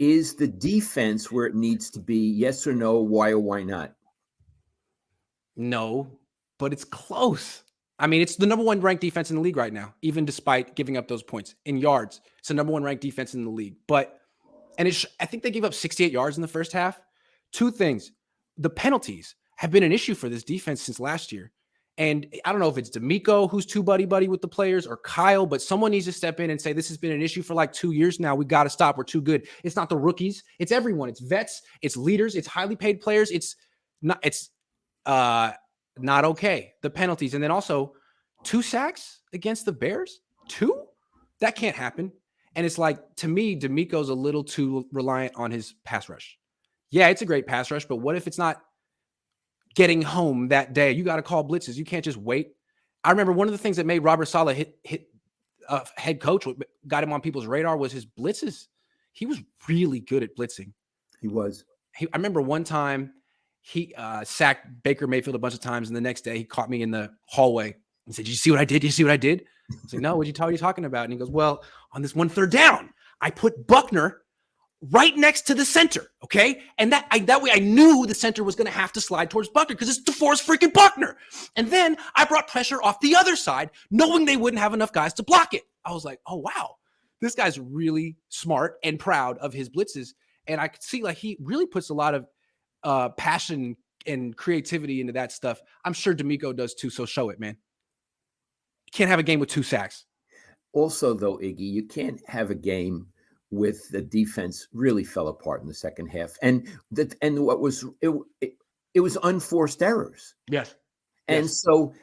Is the defense where it needs to be? Yes or no? Why or why not? No, but it's close. I mean, it's the number one ranked defense in the league right now, even despite giving up those points in yards. It's the number one ranked defense in the league. I think they gave up 68 yards in the first half. Two things. The penalties have been an issue for this defense since last year. And I don't know if it's D'Amico who's too buddy-buddy with the players or Kyle, but someone needs to step in and say, this has been an issue for like 2 years now. We got to stop. We're too good. It's not the rookies. It's everyone. It's vets. It's leaders. It's highly paid players. It's not okay. The penalties. And then also 2 sacks against the Bears. 2? That can't happen. And it's like, to me, D'Amico's a little too reliant on his pass rush. Yeah, it's a great pass rush, but what if it's not getting home that day? You got to call blitzes. You can't just wait. I remember one of the things that made Robert Saleh hit head coach, what got him on people's radar, was his blitzes. He was really good at blitzing. He was. I remember one time he sacked Baker Mayfield a bunch of times, and the next day he caught me in the hallway and said, "Did you see what I did? Did you see what I did?" I was like, "No, what are you talking about?" And he goes, "Well, on this 1 3rd down, I put Buckner right next to the center, okay? And that way I knew the center was going to have to slide towards Buckner because it's DeForest freaking Buckner. And then I brought pressure off the other side, knowing they wouldn't have enough guys to block it." I was like, oh, wow. This guy's really smart and proud of his blitzes. And I could see like he really puts a lot of passion and creativity into that stuff. I'm sure D'Amico does too, so show it, man. You can't have a game with 2 sacks. Also, though, Iggy, you can't have a game with the defense really fell apart in the second half. And what was it was unforced errors. Yes. And so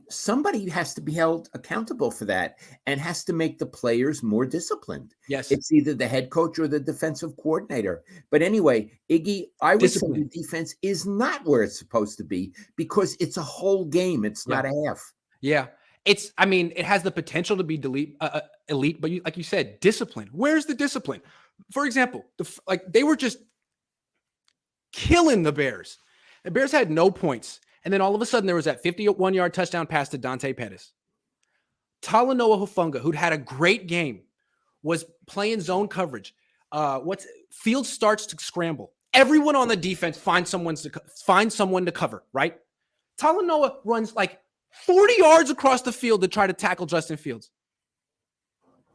somebody has to be held accountable for that and has to make the players more disciplined. Yes. It's either the head coach or the defensive coordinator. But anyway, Iggy, I would say the defense is not where it's supposed to be because it's a whole game. It's not a half. Yeah. It has the potential to be elite, but like you said, discipline. Where's the discipline? For example, they were just killing the Bears. The Bears had no points. And then all of a sudden there was that 51-yard touchdown pass to Dante Pettis. Talanoa Hufanga, who'd had a great game, was playing zone coverage. Field starts to scramble. Everyone on the defense finds someone to cover, right? Talanoa runs like 40 yards across the field to try to tackle Justin Fields.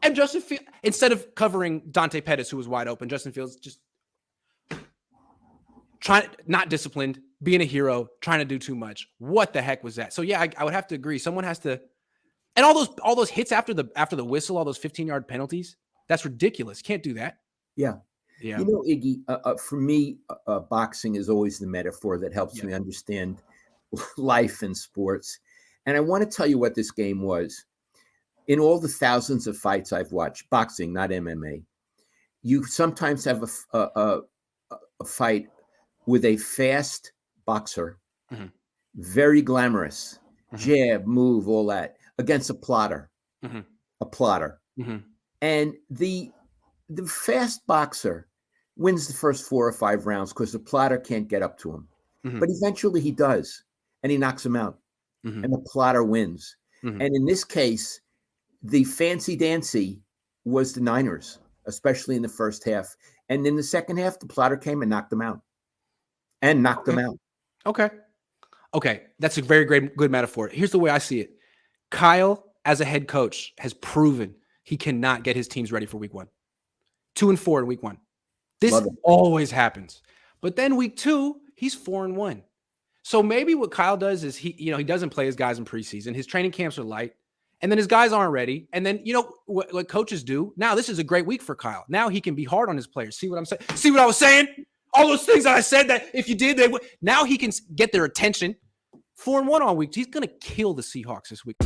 And Justin Fields, instead of covering Dante Pettis, who was wide open, Justin Fields just not disciplined, being a hero, trying to do too much. What the heck was that? So yeah, I would have to agree. Someone has to, and all those hits after the whistle, all those 15-yard penalties, that's ridiculous. Can't do that. Yeah. Yeah. You know, Iggy, for me, boxing is always the metaphor that helps me understand life and sports. And I want to tell you what this game was. In all the thousands of fights I've watched, boxing, not MMA, you sometimes have a fight with a fast boxer, very glamorous, jab, move, all that, against a plotter, And the fast boxer wins the first 4 or 5 rounds because the plotter can't get up to him. But eventually he does, and he knocks him out. And the plotter wins. And in this case, the fancy-dancy was the Niners, especially in the first half. And in the second half, the plotter came and knocked them out. Okay. That's a very good metaphor. Here's the way I see it. Kyle, as a head coach, has proven he cannot get his teams ready for week 1. 2-4 in week 1. This always happens. But then week 2, he's 4-1. So maybe what Kyle does is he doesn't play his guys in preseason. His training camps are light. And then his guys aren't ready. And then, what coaches do. Now, this is a great week for Kyle. Now he can be hard on his players. See what I'm saying? See what I was saying? All those things that I said that if you did, they would. Now he can get their attention. 4-1 all week. He's going to kill the Seahawks this week.